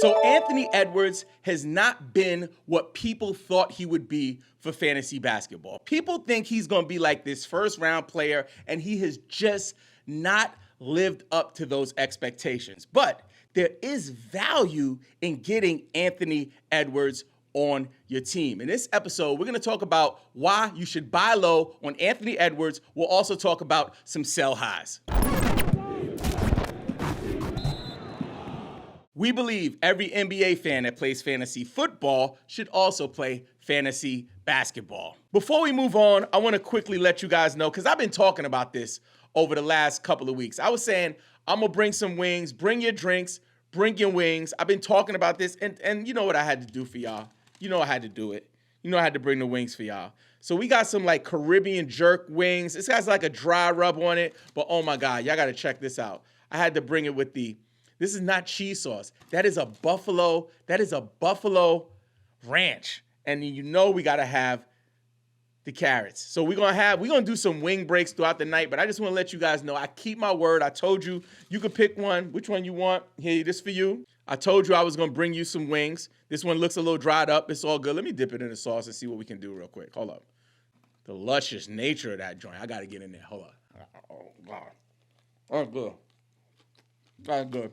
So Anthony Edwards has not been what people thought he would be for fantasy basketball. People think he's going to be like this first-round player, and he has just not lived up to those expectations. But there is value in getting Anthony Edwards on your team. In this episode, we're going to talk about why you should buy low on Anthony Edwards. We'll also talk about some sell highs. We believe every NBA fan that plays fantasy football should also play fantasy basketball. Before we move on, I want to quickly let you guys know, because I've been talking about this over the last couple of weeks. I was saying, I'm going to bring some wings, bring your drinks, bring your wings. I've been talking about this, and you know what I had to do for y'all. You know I had to do it. You know I had to bring the wings for y'all. So we got some like Caribbean jerk wings. This has like a dry rub on it, but oh my God, y'all got to check this out. I had to bring it with this is not cheese sauce. That is a buffalo ranch. And you know we got to have the carrots. So we're going to do some wing breaks throughout the night, but I just want to let you guys know I keep my word. I told you could pick one. Which one you want? Here, this for you. I told you I was going to bring you some wings. This one looks a little dried up. It's all good. Let me dip it in the sauce and see what we can do real quick. Hold up. The luscious nature of that joint. I got to get in there. Hold up. Oh, God. That's good. That's good.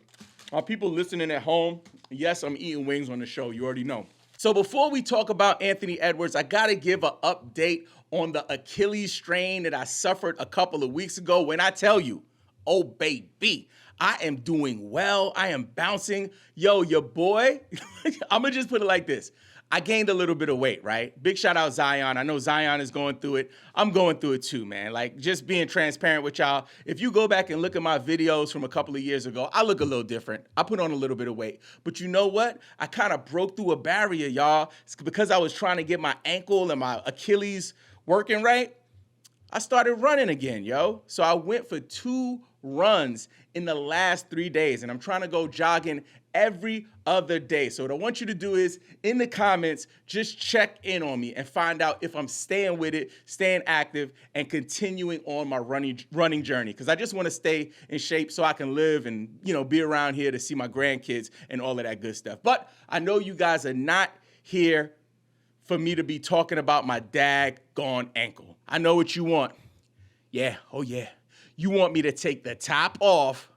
People listening at home, yes, I'm eating wings on the show. You already know. So before we talk about Anthony Edwards, I got to give an update on the Achilles strain that I suffered a couple of weeks ago. When I tell you, oh, baby, I am doing well. I am bouncing. Yo, your boy, I'm going to just put it like this. I gained a little bit of weight, right? Big shout out Zion. I know Zion is going through it. I'm going through it too, man. Like, just being transparent with y'all. If you go back and look at my videos from a couple of years ago, I look a little different. I put on a little bit of weight. But you know what? I kind of broke through a barrier, y'all. It's because I was trying to get my ankle and my Achilles working right. I started running again, yo. So I went for 2 runs in the last 3 days, and I'm trying to go jogging every other day. So what I want you to do is, in the comments, just check in on me and find out if I'm staying with it, staying active, and continuing on my running journey. Because I just want to stay in shape so I can live and, be around here to see my grandkids and all of that good stuff. But I know you guys are not here for me to be talking about my daggone ankle. I know what you want. Yeah, oh yeah. You want me to take the top off,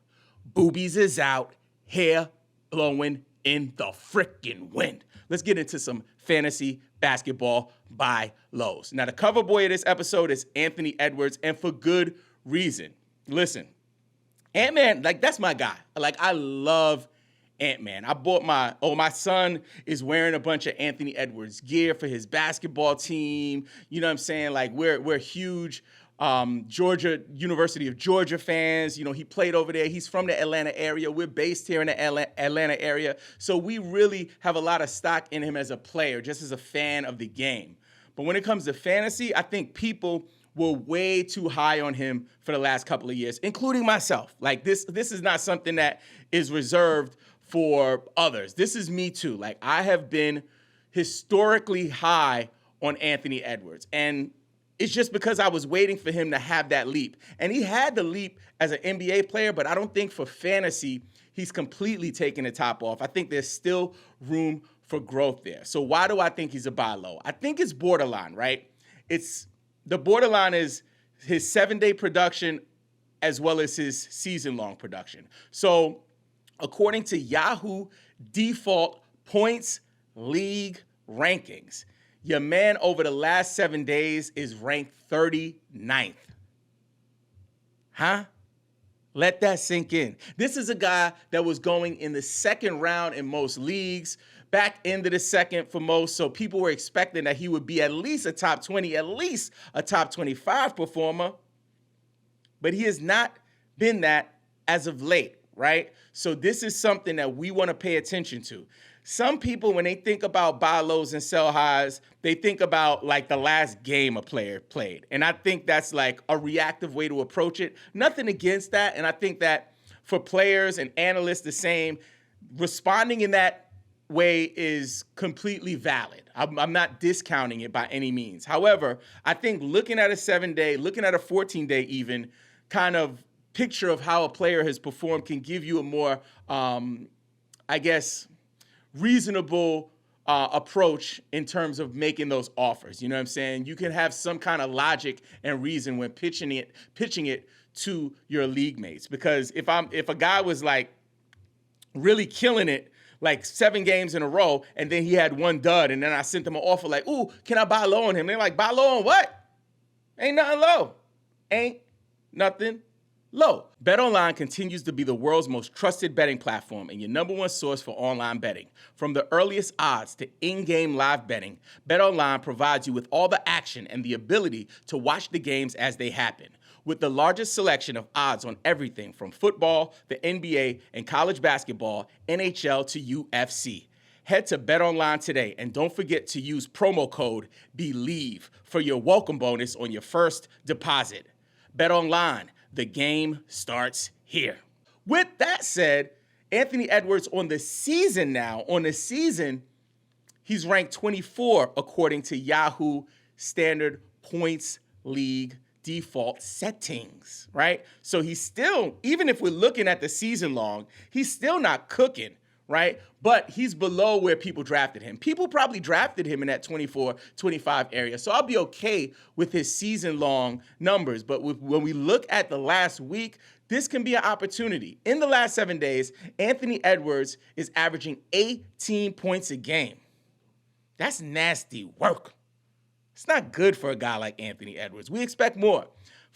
boobies is out, hair blowing in the frickin' wind. Let's get into some fantasy basketball buy lows. Now, the cover boy of this episode is Anthony Edwards, and for good reason. Listen, Ant-Man, that's my guy. I love Ant-Man. I bought my son is wearing a bunch of Anthony Edwards gear for his basketball team. You know what I'm saying? We're huge University of Georgia fans. He played over there. He's from the Atlanta area. We're based here in the Atlanta area. So we really have a lot of stock in him as a player, just as a fan of the game. But when it comes to fantasy, I think people were way too high on him for the last couple of years, including myself. This is not something that is reserved for others. This is me too. I have been historically high on Anthony Edwards. And it's just because I was waiting for him to have that leap. And he had the leap as an NBA player, but I don't think for fantasy, he's completely taken the top off. I think there's still room for growth there. So why do I think he's a buy low? I think it's borderline, right? The borderline is his 7-day production as well as his season-long production. So according to Yahoo default points league rankings, your man over the last 7 days is ranked 39th. Huh? Let that sink in. This is a guy that was going in the second round in most leagues, back into the second for most, so people were expecting that he would be at least a top 20, at least a top 25 performer, but he has not been that as of late, right? So this is something that we want to pay attention to. Some people, when they think about buy lows and sell highs, they think about the last game a player played. And I think that's a reactive way to approach it. Nothing against that. And I think that for players and analysts, the same, responding in that way is completely valid. I'm not discounting it by any means. However, I think looking at a 7-day, looking at a 14-day even, kind of picture of how a player has performed can give you a more, reasonable approach in terms of making those offers. You know what I'm saying? You can have some kind of logic and reason when pitching it to your league mates. Because if a guy was like really killing it, like 7 games in a row, and then he had one dud, and then I sent them an offer like, ooh, can I buy low on him? They're like, buy low on what? Ain't nothing low. Ain't nothing low. BetOnline continues to be the world's most trusted betting platform and your number one source for online betting. From the earliest odds to in-game live betting, BetOnline provides you with all the action and the ability to watch the games as they happen. With the largest selection of odds on everything from football, the NBA, and college basketball, NHL to UFC. Head to BetOnline today and don't forget to use promo code BELIEVE for your welcome bonus on your first deposit. BetOnline, the game starts here. With that said, Anthony Edwards on the season, he's ranked 24 according to Yahoo Standard Points League default settings, right? So he's still, even if we're looking at the season long, he's still not cooking, right? But he's below where people drafted him. People probably drafted him in that 24, 25 area. So I'll be okay with his season long numbers. But when we look at the last week, this can be an opportunity. In the last 7 days, Anthony Edwards is averaging 18 points a game. That's nasty work. It's not good for a guy like Anthony Edwards. We expect more.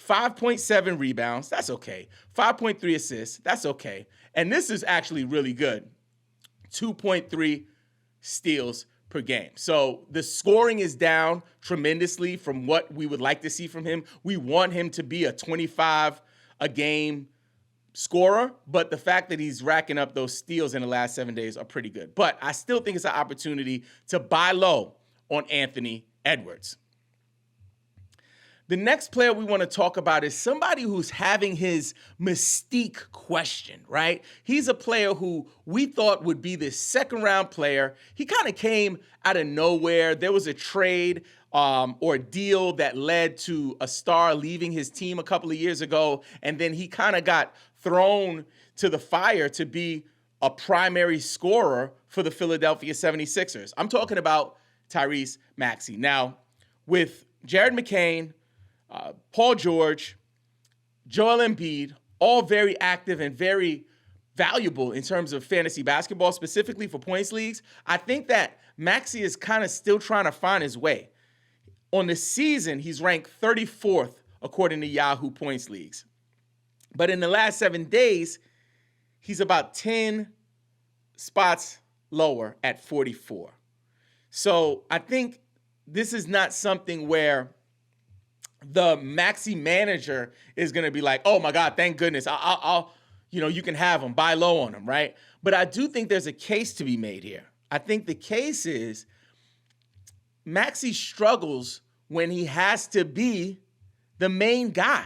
5.7 rebounds, that's okay. 5.3 assists, that's okay. And this is actually really good. 2.3 steals per game. So the scoring is down tremendously from what we would like to see from him. We want him to be a 25 a game scorer, but the fact that he's racking up those steals in the last 7 days are pretty good. But I still think it's an opportunity to buy low on Anthony Edwards. The next player we want to talk about is somebody who's having his mystique questioned, right? He's a player who we thought would be the second-round player. He kind of came out of nowhere. There was a trade or a deal that led to a star leaving his team a couple of years ago, and then he kind of got thrown to the fire to be a primary scorer for the Philadelphia 76ers. I'm talking about Tyrese Maxey. Now, with Jared McCain, Paul George, Joel Embiid, all very active and very valuable in terms of fantasy basketball, specifically for points leagues, I think that Maxey is kind of still trying to find his way. On the season, he's ranked 34th according to Yahoo points leagues. But in the last 7 days, he's about 10 spots lower at 44. So I think this is not something where the Maxey manager is going to be like, oh my God, thank goodness. I'll you can have him, buy low on him, right? But I do think there's a case to be made here. I think the case is Maxey struggles when he has to be the main guy.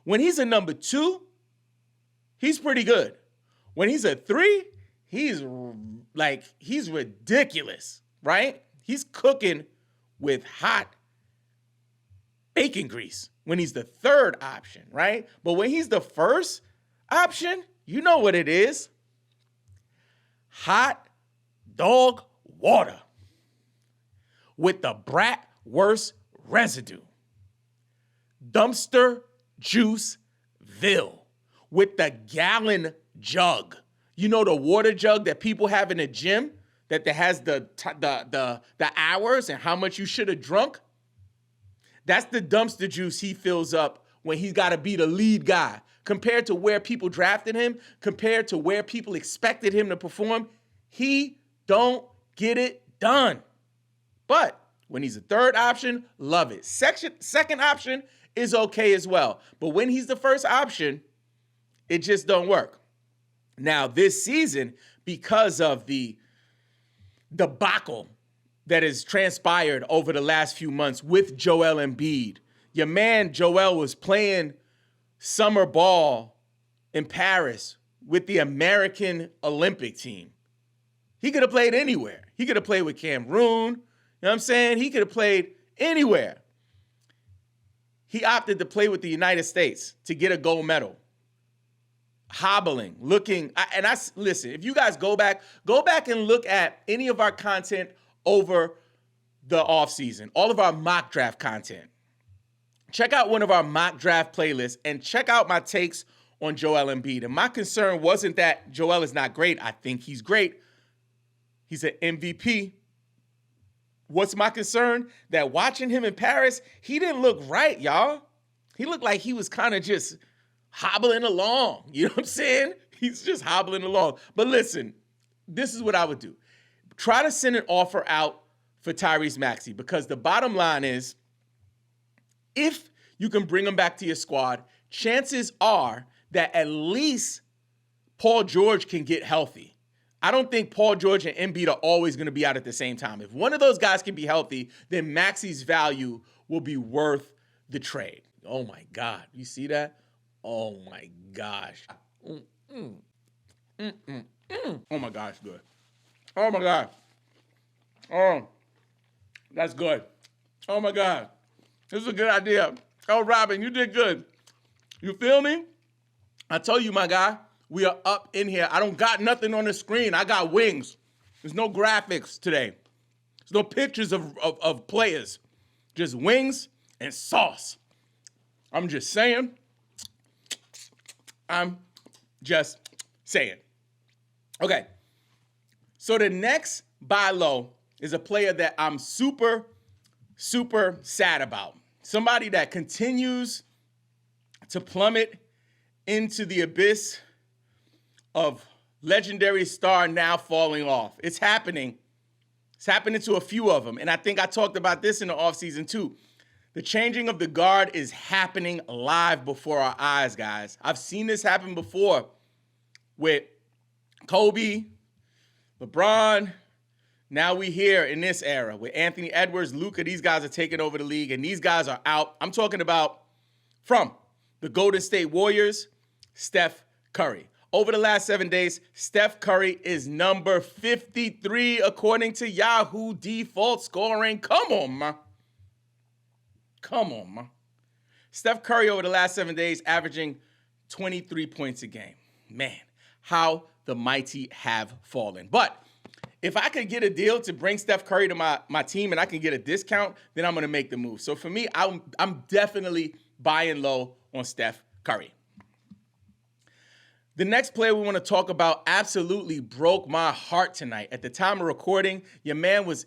When he's a number 2, he's pretty good. When he's a 3, he's ridiculous, right? He's cooking with hot bacon grease when he's the third option, right? But when he's the first option, you know what it is. Hot dog water with the bratwurst residue. Dumpster juiceville with the gallon jug. You know the water jug that people have in the gym that has the hours and how much you should have drunk? That's the dumpster juice he fills up when he's got to be the lead guy. Compared to where people drafted him, compared to where people expected him to perform, he don't get it done. But when he's a third option, love it. Second option is okay as well. But when he's the first option, it just don't work. Now, this season, because of the debacle that has transpired over the last few months with Joel Embiid. Your man Joel was playing summer ball in Paris with the American Olympic team. He could have played anywhere. He could have played with Cameroon. You know what I'm saying? He could have played anywhere. He opted to play with the United States to get a gold medal. hobbling, looking. Listen, if you guys go back and look at any of our content over the offseason, all of our mock draft content. Check out one of our mock draft playlists and check out my takes on Joel Embiid. And my concern wasn't that Joel is not great. I think he's great. He's an MVP. What's my concern? That watching him in Paris, he didn't look right, y'all. He looked like he was kind of just hobbling along. You know what I'm saying? He's just hobbling along. But listen, this is what I would do. Try to send an offer out for Tyrese Maxey, because the bottom line is, if you can bring him back to your squad, chances are that at least Paul George can get healthy. I don't think Paul George and Embiid are always going to be out at the same time. If one of those guys can be healthy, then Maxey's value will be worth the trade. Oh, my God. You see that? Oh, my gosh. Oh, my gosh, good. Oh, my God. Oh, that's good. Oh, my God. This is a good idea. Oh, Robin, you did good. You feel me? I told you, my guy, we are up in here. I don't got nothing on the screen. I got wings. There's no graphics today. There's no pictures of players. Just wings and sauce. I'm just saying. I'm just saying. Okay. So the next buy low is a player that I'm super sad about. Somebody that continues to plummet into the abyss of legendary star now falling off. It's happening. It's happening to a few of them. And I think I talked about this in the offseason too. The changing of the guard is happening live before our eyes, guys. I've seen this happen before with Kobe, LeBron. Now we here in this era with Anthony Edwards, Luka. These guys are taking over the league, and these guys are out. I'm talking about from the Golden State Warriors, Steph Curry. Over the last 7 days, Steph Curry is number 53 according to Yahoo default scoring. Come on, man. Come on, man. Steph Curry over the last 7 days averaging 23 points a game. Man, how the mighty have fallen. But if I could get a deal to bring Steph Curry to my team and I can get a discount, then I'm going to make the move. So for me, I'm definitely buying low on Steph Curry. The next player we want to talk about absolutely broke my heart tonight. At the time of recording, your man was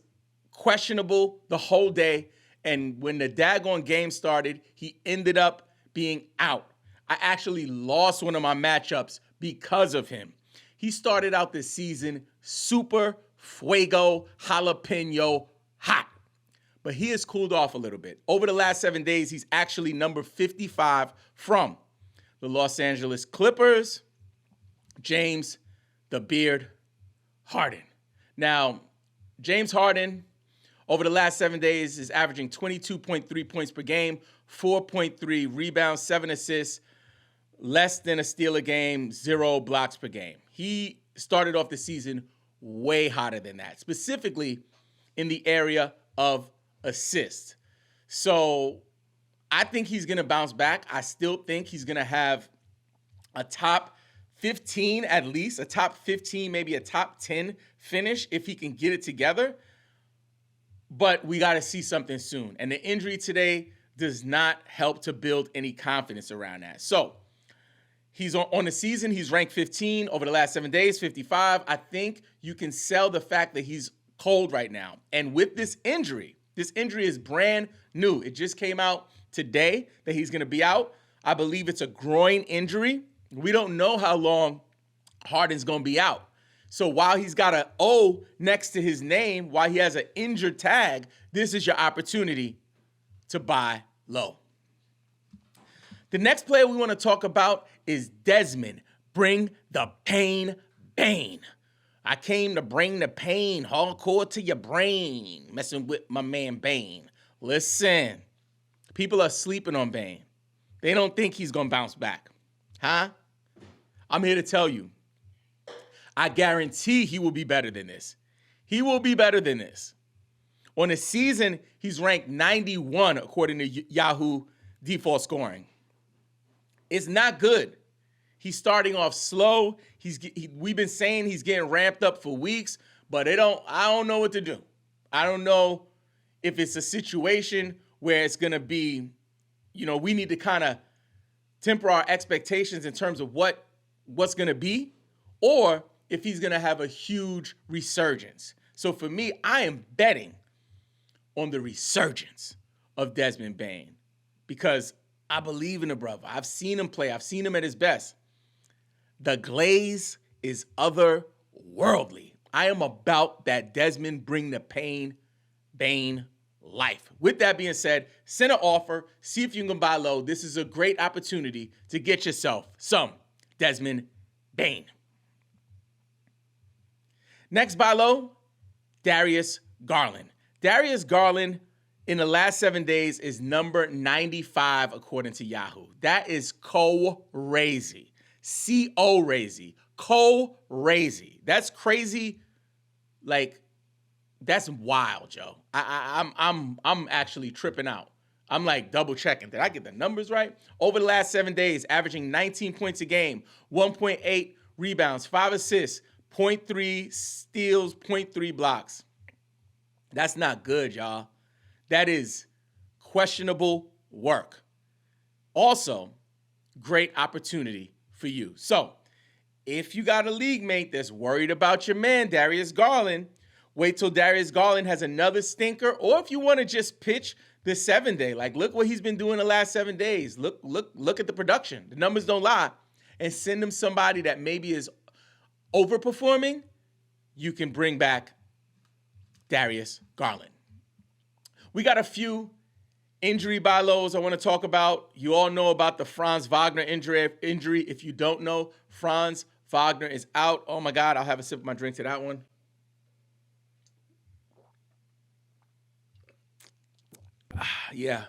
questionable the whole day. And when the daggone game started, he ended up being out. I actually lost one of my matchups because of him. He started out this season super fuego jalapeno hot. But he has cooled off a little bit. Over the last 7 days, he's actually number 55 from the Los Angeles Clippers, James the Beard Harden. Now, James Harden, over the last 7 days, is averaging 22.3 points per game, 4.3 rebounds, 7 assists, less than a steal a game, 0 blocks per game. He started off the season way hotter than that, specifically in the area of assists. So I think he's going to bounce back. I still think he's going to have a top 15 at least, a top 15, maybe a top 10 finish if he can get it together. But we got to see something soon. And the injury today does not help to build any confidence around that. So he's on the season, he's ranked 15. Over the last 7 days, 55. I think you can sell the fact that he's cold right now. And with this injury is brand new. It just came out today that he's going to be out. I believe it's a groin injury. We don't know how long Harden's going to be out. So while he's got an O next to his name, while he has an injured tag, this is your opportunity to buy low. The next player we want to talk about is Desmond. Bring the pain, Bane. I came to bring the pain hardcore to your brain, messing with my man Bane. Listen, people are sleeping on Bane. They don't think he's going to bounce back. Huh? I'm here to tell you. I guarantee he will be better than this. He will be better than this. On the season, he's ranked 91 according to Yahoo default scoring. It's not good. He's starting off slow. We've been saying he's getting ramped up for weeks, but I don't know what to do. I don't know if it's a situation where it's going to be, we need to kind of temper our expectations in terms of what's going to be, or if he's going to have a huge resurgence. So for me, I am betting on the resurgence of Desmond Bane because I believe in the brother. I've seen him play. I've seen him at his best. The glaze is otherworldly. I am about that Desmond bring the pain, Bane life. With that being said, send an offer. See if you can buy low. This is a great opportunity to get yourself some Desmond Bane. Next buy low, Darius Garland. Darius Garland in the last 7 days is number 95 according to Yahoo. That is crazy. C-O-razy. Crazy. That's crazy. Like, that's wild, Joe. I'm actually tripping out. I'm like double checking. Did I get the numbers right? Over the last 7 days, averaging 19 points a game, 1.8 rebounds, 5 assists, 0.3 steals, 0.3 blocks. That's not good, y'all. That is questionable work. Also, great opportunity for you. So, if you got a league mate that's worried about your man, Darius Garland, wait till Darius Garland has another stinker. Or if you want to just pitch the 7 day, like look what he's been doing the last 7 days. Look at the production. The numbers don't lie. And send him somebody that maybe is overperforming. You can bring back Darius Garland. We got a few injury buy lows I want to talk about. You all know about the Franz Wagner injury. If you don't know, Franz Wagner is out. Oh my God, I'll have a sip of my drink to that one. Yeah.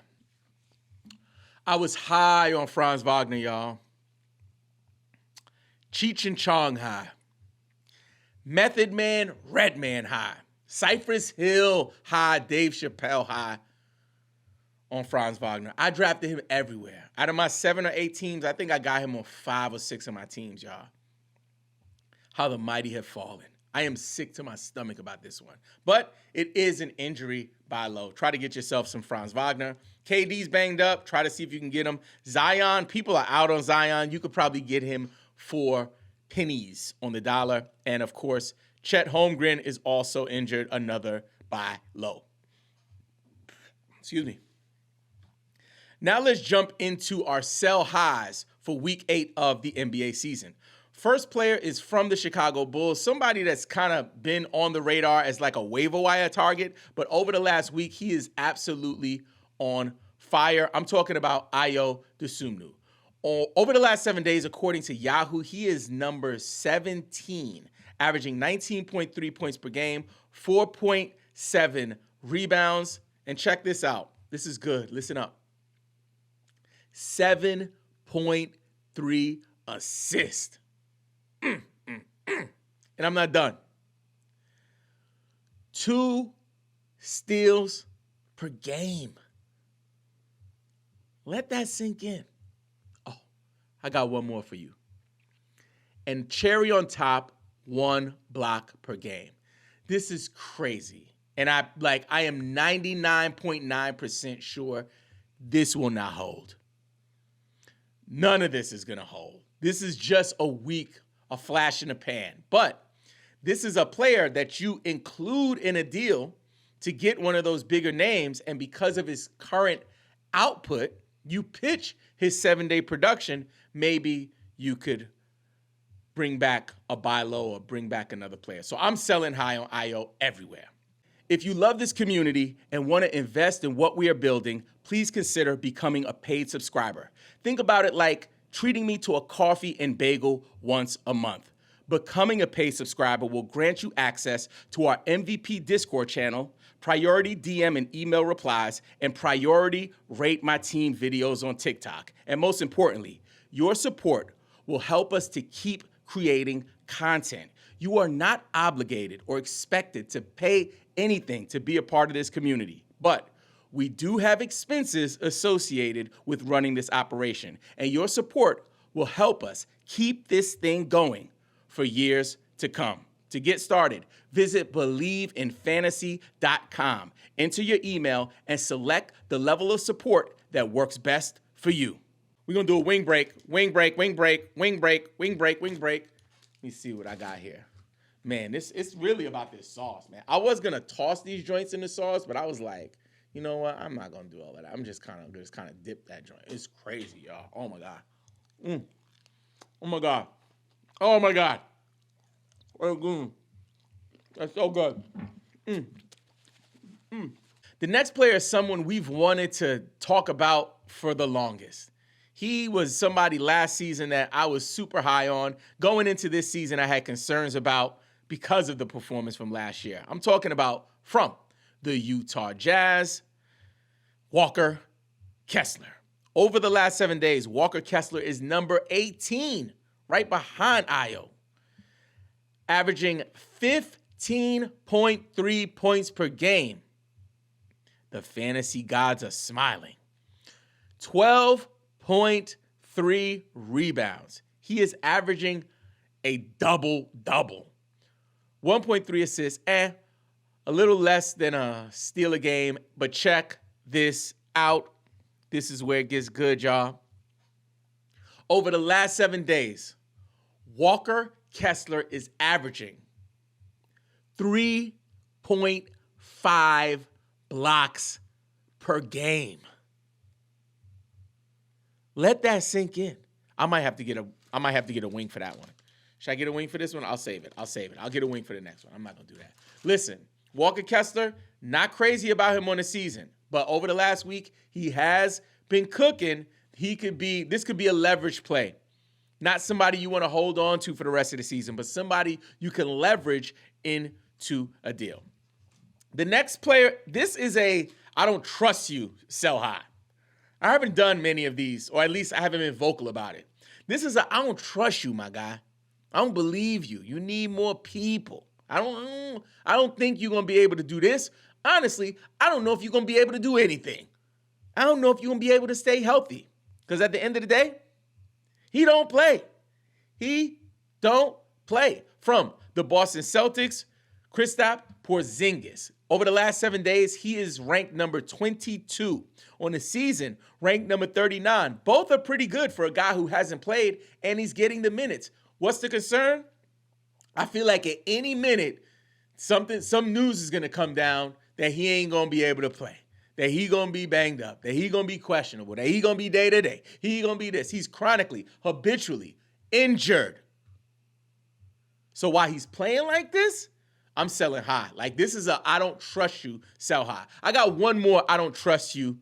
I was high on Franz Wagner, y'all. Cheech and Chong high. Method Man, Redman high. Cypress Hill high. Dave Chappelle high on Franz Wagner. I drafted him everywhere. Out of my 7 or 8 teams, I think I got him on 5 or 6 of my teams, y'all. How the mighty have fallen. I am sick to my stomach about this one. But it is an injury buy low. Try to get yourself some Franz Wagner. KD's banged up. Try to see if you can get him. Zion, people are out on Zion. You could probably get him for pennies on the dollar. And, of course, Chet Holmgren is also injured. Another buy low. Excuse me. Now let's jump into our sell highs for week 8 of the NBA season. First player is from the Chicago Bulls, somebody that's kind of been on the radar as like a waiver wire target, but over the last week, he is absolutely on fire. I'm talking about Ayo Dosunmu. Over the last 7 days, according to Yahoo, he is number 17, averaging 19.3 points per game, 4.7 rebounds, and check this out. This is good. Listen up. 7.3 assists. And I'm not done. 2 steals per game. Let that sink in. Oh, I got one more for you. And cherry on top, 1 block per game. This is crazy. And I am 99.9% sure this will not hold. None of this is going to hold. This is just a flash in the pan. But this is a player that you include in a deal to get one of those bigger names. And because of his current output, you pitch his 7-day production. Maybe you could bring back a buy low or bring back another player. So I'm selling high on Ayo everywhere. If you love this community and want to invest in what we are building, please consider becoming a paid subscriber. Think about it like treating me to a coffee and bagel once a month. Becoming a paid subscriber will grant you access to our MVP Discord channel, priority DM and email replies, and priority Rate My Team videos on TikTok. And most importantly, your support will help us to keep creating content. You are not obligated or expected to pay anything to be a part of this community, but we do have expenses associated with running this operation, and your support will help us keep this thing going for years to come. To get started, visit BelieveInFantasy.com. Enter your email and select the level of support that works best for you. We're going to do a wing break. Wing break. Let me see what I got here. Man, it's really about this sauce, man. I was going to toss these joints in the sauce, but I was like, you know what? I'm not going to do all of that. I'm just kind of dip that joint. It's crazy, y'all. Oh, my God. Oh, my God. Oh, my God. That's so good. The next player is someone we've wanted to talk about for the longest. He was somebody last season that I was super high on. Going into this season, I had concerns about because of the performance from last year. I'm talking about from the Utah Jazz, Walker Kessler. Over the last 7 days, Walker Kessler is number 18, right behind Ayo, averaging 15.3 points per game. The fantasy gods are smiling. 12.3 rebounds. He is averaging a double-double. 1.3 assists, a little less than a steal a game, but check this out. This is where it gets good, y'all. Over the last 7 days, Walker Kessler is averaging 3.5 blocks per game. Let that sink in. I might have to get a wing for that one. Should I get a wing for this one? I'll save it. I'll get a wing for the next one. I'm not going to do that. Listen, Walker Kessler, not crazy about him on the season, but over the last week, he has been cooking. This could be a leverage play. Not somebody you want to hold on to for the rest of the season, but somebody you can leverage into a deal. The next player, this is I don't trust you, sell high. I haven't done many of these, or at least I haven't been vocal about it. This is I don't trust you, my guy. I don't believe you. You need more people. I don't think you're going to be able to do this. Honestly, I don't know if you're going to be able to do anything. I don't know if you're going to be able to stay healthy. Because at the end of the day, he don't play. From the Boston Celtics, Kristaps Porzingis. Over the last 7 days, he is ranked number 22. On the season, ranked number 39. Both are pretty good for a guy who hasn't played, and he's getting the minutes. What's the concern? I feel like at any minute, some news is going to come down that he ain't going to be able to play, that he going to be banged up, that he going to be questionable, that he going to be day-to-day, he going to be this. He's chronically, habitually injured. So while he's playing like this, I'm selling high. Like this is I don't trust you, sell high. I got one more I don't trust you,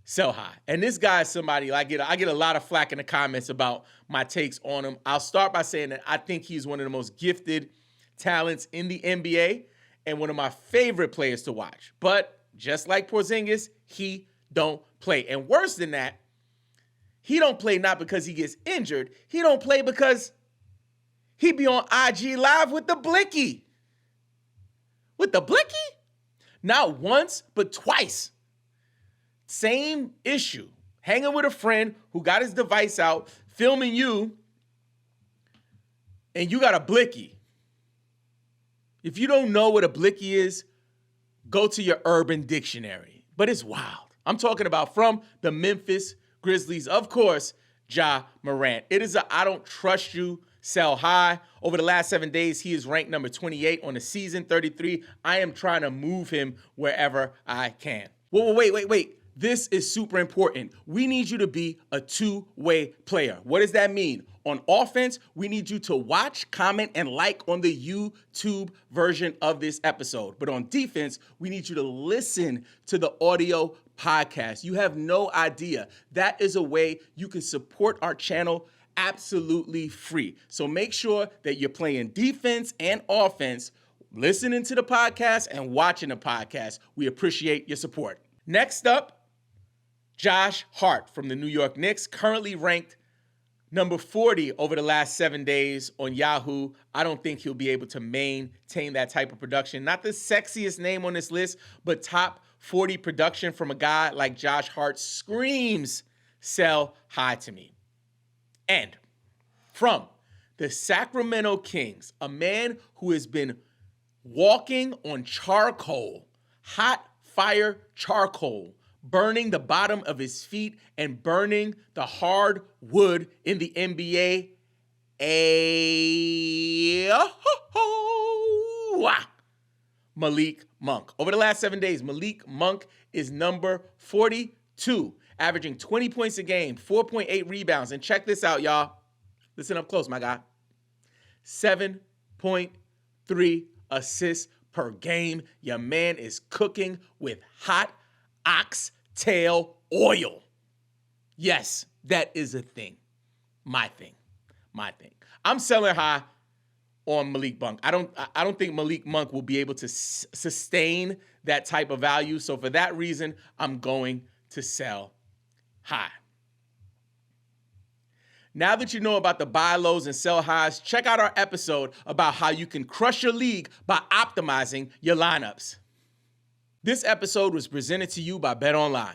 sell high. And this guy is somebody I get a lot of flack in the comments about my takes on him. I'll start by saying that I think he's one of the most gifted talents in the NBA and one of my favorite players to watch. But just like Porzingis, he don't play. And worse than that, he don't play not because he gets injured. He don't play because he be on IG Live with the blicky. With the blicky? Not once, but twice. Same issue. Hanging with a friend who got his device out, filming you, and you got a blicky. If you don't know what a blicky is, go to your Urban Dictionary. But it's wild. I'm talking about from the Memphis Grizzlies, of course, Ja Morant. It is I don't trust you, sell high. Over the last 7 days, he is ranked number 28 on the season, 33. I am trying to move him wherever I can. Whoa, wait. This is super important. We need you to be a two-way player. What does that mean? On offense, we need you to watch, comment, and like on the YouTube version of this episode. But on defense, we need you to listen to the audio podcast. You have no idea. That is a way you can support our channel absolutely free. So make sure that you're playing defense and offense, listening to the podcast and watching the podcast. We appreciate your support. Next up, Josh Hart from the New York Knicks, currently ranked number 40 over the last 7 days on Yahoo. I don't think he'll be able to maintain that type of production. Not the sexiest name on this list, but top 40 production from a guy like Josh Hart screams sell high to me. And from the Sacramento Kings, a man who has been walking on charcoal, hot fire charcoal, burning the bottom of his feet and burning the hard wood in the NBA, Malik Monk. Over the last 7 days, Malik Monk is number 42, averaging 20 points a game, 4.8 rebounds. And check this out, y'all. Listen up close, my guy. 7.3 assists per game. Your man is cooking with hot oxtail oil. Yes, that is a thing. My thing. I'm selling high on Malik Monk. I don't think Malik Monk will be able to sustain that type of value. So for that reason, I'm going to sell high. Now that you know about the buy lows and sell highs, check out our episode about how you can crush your league by optimizing your lineups. This episode was presented to you by BetOnline.